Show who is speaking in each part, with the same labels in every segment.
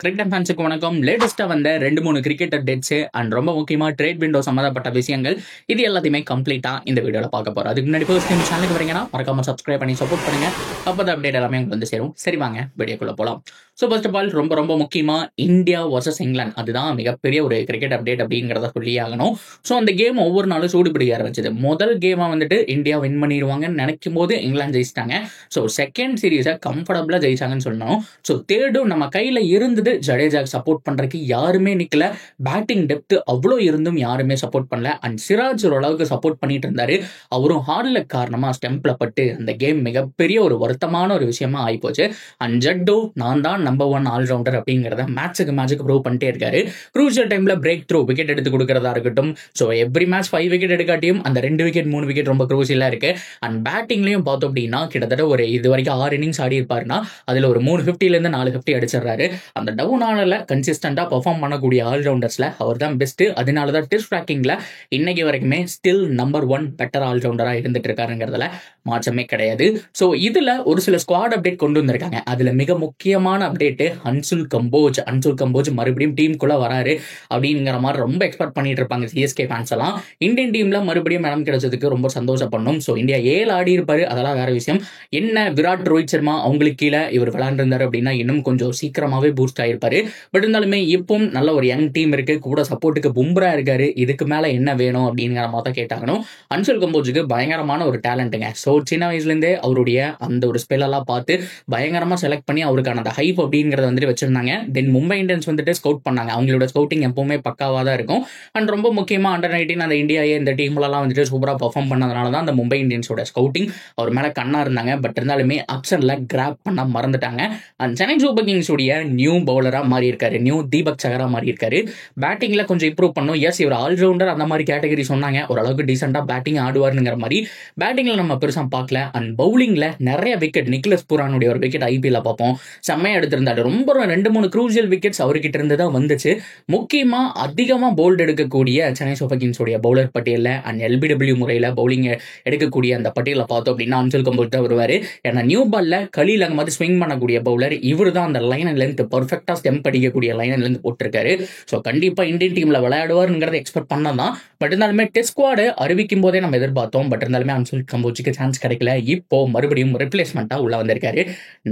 Speaker 1: Cricket ஃபேன்ஸுக்கு வணக்கம். லேட்டஸ்டா வந்த 2-3 கிரிக்கெட் அப்டேட்ஸ் அண்ட் ரொம்ப முக்கியமா ட்ரேட் விண்டோ சம்பந்தப்பட்ட விஷயங்கள் இது எல்லாத்தையுமே கம்ப்ளீட்டா இந்த வீடியோல பார்க்க போறோம். அதுக்கு முன்னாடி ஃபர்ஸ்ட் டைம் சேனலுக்கு வரீங்கன்னா மறக்காம சப்ஸ்கிரைப் பண்ணி சப்போர்ட் பண்ணுங்க. அப்பதான் அப்டேட் எல்லாமே உங்களுக்கு வந்து சேரும். சரி வாங்க வீடியோக்குள்ள போலாம். ஸோ ஃபர்ஸ்ட் ஆஃப் ஆல் ரொம்ப முக்கியமா இந்தியா வர்சஸ் இங்கிலாந்து அதுதான் மிகப்பெரிய ஒரு கிரிக்கெட் அப்டேட் அப்படிங்கிறத சொல்லி ஆகணும். ஸோ அந்த கேம் ஒவ்வொரு நாளும் சூடுபிடிக்க ஆரம்பிச்சது. முதல் கேமா வந்துட்டு இந்தியா வின் பண்ணிடுவாங்கன்னு நினைக்கும் போது இங்கிலாந்து ஜெயிச்சிட்டாங்க. ஸோ செகண்ட் சீரீஸை கம்ஃபர்டபுளா ஜெயிச்சாங்கன்னு சொல்லணும். ஸோ தேர்டும் நம்ம கையில இருந்தது. ஜடேஜாக்கு சப்போர்ட் பண்றதுக்கு யாருமே நிக்கல. பேட்டிங் டெப்த் அவ்வளோ இருந்தும் யாருமே சப்போர்ட் பண்ணல. அண்ட் சிராஜ் ஓரளவுக்கு சப்போர்ட் பண்ணிட்டு இருந்தாரு. அவரும் ஹார்ட் லக் காரணமா ஸ்டெம்ப்ல பட்டு அந்த கேம் மிகப்பெரிய ஒரு வருத்தமான ஒரு விஷயமா ஆயிப்போச்சு. அண்ட் ஜட்டு நான் தான் நம்பர் 1 ஆல்ரவுண்டர் அப்படிங்கிறத மேட்சுக்கு ப்ரூவ் பண்ணிட்டே இருக்காரு. குரூஷியல் டைம்ல பிரேக் த்ரூ விக்கெட் எடுத்து கொடுக்கறதா இருக்கட்டும். ஸோ எவ்ரி மேட்ச் 5 விக்கெட் எடுக்காட்டியும் அந்த 2 விக்கெட் 3 விக்கெட் ரொம்ப குரூஷியலா இருக்கு. அண்ட் பேட்டிங்லயும் பார்த்தோம் அப்படின்னா கிட்டத்தட்ட ஒரு இது வரைக்கும் 6 இன்னிங்ஸ் ஆடி இருப்பாருன்னா அதுல ஒரு 350ல இருந்து 450 அடிச்சிடறாரு. அந்த டவுன் ஆனல கன்சிஸ்டண்டா பெர்ஃபார்ம் பண்ணக்கூடிய ஆல்ரவுண்டர்ஸ்ல அவர் தான் பெஸ்ட். அதனாலதான் டெஸ்ட் ரேங்கிங்ல இன்னைக்கு வரைக்குமே ஸ்டில் நம்பர் 1 பெட்டர் ஆல்ரவுண்டரா இருந்துட்டு இருக்காருங்கிறதுல மாற்றமே கிடையாது. ஸோ இதுல ஒரு சில ஸ்குவாட் அப்டேட் கொண்டு வந்திருக்காங்க. அதுல மிக முக்கியமான அப்டேட் அன்சுல் கம்போஜ் மறுபடியும் டீமுக்குள்ள வராரு அப்படிங்கிற மாதிரி ரொம்ப எக்ஸ்பெக்ட் பண்ணிட்டு இருப்பாங்க சிஎஸ்கே ஃபேன்ஸ் எல்லாம். இந்தியன் டீம்ல மறுபடியும் இடம் கிடைச்சதுக்கு ரொம்ப சந்தோஷப்படணும். ஸோ இந்தியா 7 ஆடி இருப்பாரு, அதெல்லாம் வேற விஷயம். என்ன விராட் ரோஹித் சர்மா அவங்களுக்கு கீழே இவர் விளையாண்டிருந்தாரு அப்படின்னா இன்னும் கொஞ்சம் சீக்கிரமாவே பூஸ்ட் ஆயிருப்பாரு. பட் இருந்தாலுமே இப்பவும் நல்ல ஒரு யங் டீம் இருக்கு, கூட சப்போர்ட்டுக்கு பும்ரா இருக்காரு. இதுக்கு மேல என்ன வேணும் அப்படிங்கிற மாதிரி கேட்டாங்கணும். அன்சுல் கம்போஜுக்கு பயங்கரமான ஒரு டேலண்ட்டுங்க. ஸோ சின்ன வயசுல இருந்தே அவருடைய அந்த ஒரு ஸ்பெல் எல்லாம் பார்த்து பயங்கரமா செலக்ட் பண்ணி அவருக்கான அந்த ஹைப் அப்படிங்கறத வந்துட்டு வச்சிருந்தாங்க. தென் மும்பை இந்தியன்ஸ் வந்துட்டு ஸ்கவுட் பண்ணாங்க. அவங்களோட ஸ்கவுட்டிங் எப்பவுமே பக்காவா தான் இருக்கும். அண்ட் ரொம்ப முக்கியமா அண்டர் 19 அந்த இந்தியா இந்த டீம்லாம் வந்துட்டு சூப்பரா பெர்ஃபார்ம் பண்ணதுனால தான் அந்த மும்பை இந்தியன்ஸோட ஸ்கவுட்டிங் அவர் மேல கண்ணா இருந்தாங்க. பட் இருந்தாலுமே அப்சன்ல கிராப் பண்ண மறந்துட்டாங்க. அண்ட் சென்னை சூப்பர் கிங்ஸ் உடைய நியூ பவுலரா மாறி இருக்காரு, நியூ தீபக் சகரா மாறி இருக்காரு. பேட்டிங்ல கொஞ்சம் இம்ப்ரூவ் பண்ணும். எஸ் இவர் ஆல்ரவுண்டர் அந்த மாதிரி கேட்டகரி சொன்னாங்க. ஓரளவுக்கு டீசெண்டா பேட்டிங் ஆடுவாருங்கிற மாதிரி பேட்டிங்ல நம்ம பெருசா பார்க்கல. அண்ட் பவுலிங்ல நிறைய விக்கெட் நிக்கலஸ் பூரானுடைய ஒரு விக்கெட் ஐபிஎல்ல பார்ப்போம் செம்மையா எடுத்திருந்தாரு. ரொம்ப 2-3 க்ரூசியல் விக்கெட்ஸ் அவர்கிட்ட இருந்து தான் வந்துச்சு. முக்கியமா அதிகமா போல்ட் எடுக்கக்கூடிய சென்னை சூப்பர் கிங்ஸ் உடைய பவுலர் பட்டியல அண்ட் எல்பிடபிள்யூ முறையில பவுலிங் எடுக்கக்கூடிய அந்த பட்டியல பார்த்தோம் அப்படின்னா அன்சுல் கம்போஜ் தான் வருவாரு. ஏன்னா நியூ பால்ல கலீல் அங்க மாதிரி ஸ்விங் பண்ணக்கூடிய பவுலர் இவர் தான். அந்த லைன் அண்ட் லென்த் பர்ஃபெக்டா ஸ்டெம்ப் அடிக்கக்கூடிய லைன் அண்ட் லென்த் போட்டிருக்காரு. ஸோ கண்டிப்பா இந்தியன் டீம்ல விளையாடுவாருங்கிறத எக்ஸ்பெக்ட் பண்ணதான். பட் இருந்தாலுமே டெஸ்ட் ஸ்குவாட் அறிவிக்கும் போதே நம்ம எதிர்பார்த்தோம். பட் இருந்தாலுமே அன்சுல் கம்போஜுக்கு சான்ஸ் கிடைக்கல. இப்போ மறுபடியும் ரிப்ளேஸ்மெண்டா உள்ள வந்திருக்காரு.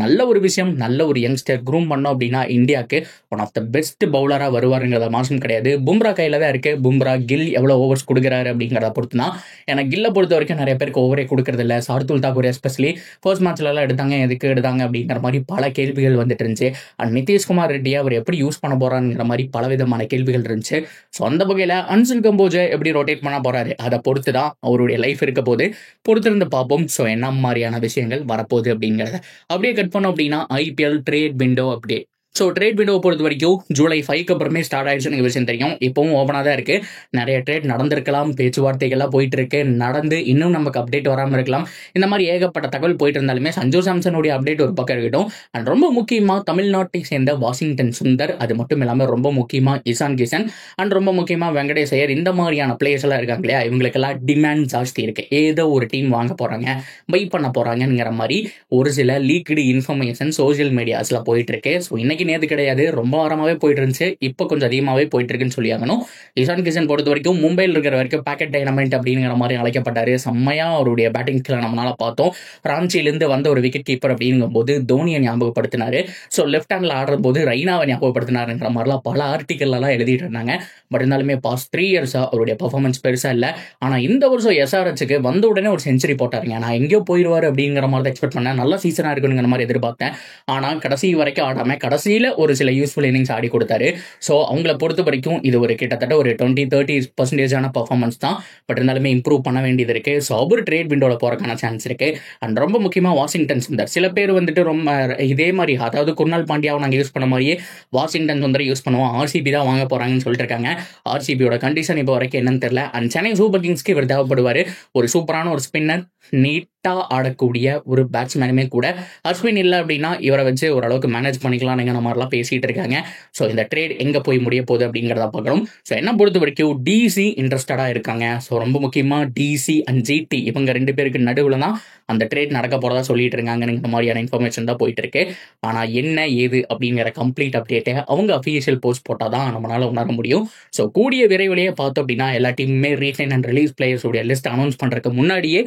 Speaker 1: நல்ல ஒரு விஷயம். நல்ல ஒரு யங்ஸ்டர் க்ரூம் பண்ணோம் அப்படின்னா இந்தியாவுக்கு ஒன் ஆஃப் த பெஸ்ட் பவுலரா வருவாருங்கிறத மாசம் கிடையாது. பும்ரா கையில தான் இருக்கு. பும்ரா கில் எவ்வளவு ஓவர்ஸ் கொடுக்குறாரு அப்படிங்கிறத பொறுத்து தான். ஏன்னா கில்லை பொறுத்த வரைக்கும் நிறைய பேருக்கு ஓவரே கொடுக்கறது இல்லை. சார்துல் தாக்கூர் எஸ்பெஷலி ஃபர்ஸ்ட் மேட்ச்ல எல்லாம் எடுத்தாங்க, எதுக்கு எடுத்தாங்க அப்படிங்கிற மாதிரி பல கேள்விகள் வந்துட்டு இருந்துச்சு. அண்ட் நிதிஷ்குமார் ரெட்டி அவர் எப்படி யூஸ் பண்ண போறாங்கிற மாதிரி பல விதமான கேள்விகள் இருந்துச்சு. ஸோ அந்த வகையில அன்சுல் கம்போஜை எப்படி ரொட்டேட் பண்ண போறாரு அதை பொறுத்து தான் அவருடைய லைஃப் இருக்க போது. பொறுத்திருந்து பார்ப்போம். ஸோ என்ன மாதிரியான விஷயங்கள் வரப்போகுது அப்படிங்கிறத அப்படியே கட் பண்ணோம் அப்படின்னா IPL trade window update. So trade window பொறுத்த வரைக்கும் ஜூலை 5க்கு அப்புறமே ஸ்டார்ட் ஆயிடுச்சுன்னு விஷயம் தெரியும். இப்பவும் ஓப்பனாக தான் இருக்கு. நிறைய ட்ரேட் நடந்திருக்கலாம், பேச்சுவார்த்தைகள்லாம் போயிட்டு இருக்கு. நடந்து இன்னும் நமக்கு அப்டேட் வராமல் இருக்கலாம். இந்த மாதிரி ஏகப்பட்ட தகவல் போயிட்டு இருந்தாலுமே சஞ்சு சாம்சனுடைய அப்டேட் ஒரு பக்கம் இருக்கட்டும். அண்ட் ரொம்ப முக்கியமாக தமிழ்நாட்டை சேர்ந்த வாஷிங்டன் சுந்தர், அது மட்டும் இல்லாமல் ரொம்ப முக்கியமாக இசான் கிஷன் அண்ட் ரொம்ப முக்கியமாக வெங்கடேஷ் ஐயர், இந்த மாதிரியான பிளேயர்ஸ் எல்லாம் இருக்காங்க இல்லையா, இவங்களுக்கெல்லாம் டிமாண்ட் ஜாஸ்தி இருக்கு. ஏதோ ஒரு டீம் வாங்க போறாங்க, பை பண்ண போறாங்கிற மாதிரி ஒரு சில லீக்டு இன்ஃபர்மேஷன் சோசியல் மீடியாஸ்ல போயிட்டு இருக்கு. ஸோ இன்னைக்கு நேற்று கிடையாது, ரொம்ப வாரமாவே போயிட்டு இருந்துச்சு. இப்போ கொஞ்சம் அதிகமாகவே போயிட்டு இருக்குன்னு சொல்லி ஆகணும். இசான் கிஷன் பொறுத்த வரைக்கும் மும்பையில் இருக்கிற வரைக்கும் பேக்கெட் டைனமைட் அப்படிங்கிற மாதிரி அழைக்கப்பட்டாரு. செம்மையா அவருடைய பேட்டிங் ஸ்கில் நம்மளால பார்த்தோம். ராஞ்சியிலிருந்து வந்த ஒரு விக்கெட் கீப்பர் அப்படிங்கும் போது தோனியை ஞாபகப்படுத்தினாரு. ஸோ லெஃப்ட் ஹேண்ட்ல ஆடுற போது ரெய்னாவை ஞாபகப்படுத்தினாருங்கிற மாதிரிலாம் பல ஆர்டிகல்லாம் எழுதிட்டு இருந்தாங்க. பட் இருந்தாலுமே பாஸ்ட் 3 இயர்ஸா அவருடைய பர்ஃபார்மன்ஸ் பெருசா இல்லை. ஆனா இந்த வருஷம் எஸ்ஆர்ஹெச்சுக்கு வந்த உடனே ஒரு செஞ்சுரி போட்டாருங்க. நான் எங்கேயோ போயிடுவாரு அப்படிங்கிற மாதிரி எக்ஸ்பெக்ட் பண்ணேன். நல்ல சீசனா இருக்குங்கிற மாதிரி எதிர்பார்த்தேன். ஆனா கடைசி வரைக்கும் ஆடாம கடைசியில ஒரு சில யூஸ்ஃபுல் இன்னிங்ஸ் ஆடி கொடுத்தாரு. ஸோ அவங்கள பொறுத்த வரைக்கும் இது ஒரு கிட்டத்தட்ட ஒரு 20-30% பர்ஃபார்மன்ஸ் தான். பட் இருந்தாலுமே இம்ப்ரூவ் பண்ண வேண்டியது இருக்கு. ஸோ அவர் ட்ரேட் விண்டோல போறதுக்கான சான்ஸ் இருக்கு. அண்ட் ரொம்ப முக்கியமா வாஷிங்டன் சுந்தர், சில பேர் வந்துட்டு ரொம்ப இதே மாதிரி, அதாவது குர்னால் பாண்டியாவை நாங்கள் யூஸ் பண்ண மாதிரியே வாஷிங்டன் சுந்தர் யூஸ் பண்ணுவோம், ஆர்சிபி தான் வாங்க போறாங்கன்னு சொல்லிட்டு இருக்காங்க. ஆர்சிபியோட கண்டிஷன் இப்போ வரைக்கும் என்னன்னு தெரியல. அண்ட் சென்னை சூப்பர் கிங்ஸ்க்கு இவர் தேவைப்படுவார். ஒரு சூப்பரான ஒரு ஸ்பின்னர், நீட்டா ஆடக்கூடிய ஒரு பேட்ஸ்மேனுமே கூட. அஸ்வின் இல்லை அப்படின்னா இவரை வச்சு ஓரளவுக்கு மேனேஜ் பண்ணிக்கலாம் நீங்க மாதிரிலாம் பேசிட்டு இருக்காங்க. ஸோ இந்த ட்ரேட் எங்க போய் முடிய போகுது அப்படிங்கிறத பார்க்கணும். ஸோ என்ன பொறுத்த வரைக்கும் டிசி இன்ட்ரெஸ்டடா இருக்காங்க. ஸோ ரொம்ப முக்கியமா டிசி அண்ட் ஜிடி இவங்க 2 பேருக்கு நடுவில் தான் அந்த ட்ரேட் நடக்க போறதா சொல்லிட்டு இருக்காங்க மாதிரியான இன்ஃபர்மேஷன் தான் போயிட்டு இருக்கு. ஆனா என்ன ஏது அப்படிங்கிற கம்ப்ளீட் அப்டேட்டை அவங்க அஃபிஷியல் போஸ்ட் போட்டால் தான் நம்மளால உணர முடியும். ஸோ கூடிய விரைவிலேயே பார்த்தோம் அப்படின்னா எல்லா டீமுமே ரீட்டைன் அண்ட் ரிலீஸ் பிளேயர்ஸ் உடைய லிஸ்ட் அனௌன்ஸ் பண்றதுக்கு முன்னாடியே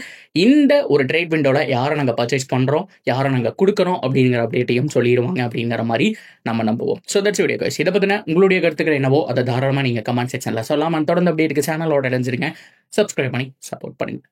Speaker 1: இந்த ஒரு ட்ரேட் விண்டோல யாரை நாங்கள் பர்ச்சேஸ் பண்றோம், யாரை நாங்கள் கொடுக்குறோம் அப்படிங்கிற அப்டேட்டையும் சொல்லிடுவாங்க அப்படிங்கிற மாதிரி நம்ம நம்புவோம். So that's video guys. இதை பத்தின உங்களுடைய கருத்துக்கள் என்னவோ அதை தாராளமாக நீங்க கமெண்ட் செக்ஷன்ல சொல்லலாம். தொடர்ந்து அப்டேட்டுக்கு சேனலோட இணைஞ்சிருங்க. சப்ஸ்கிரைப் பண்ணி சப்போர்ட் பண்ணுங்க.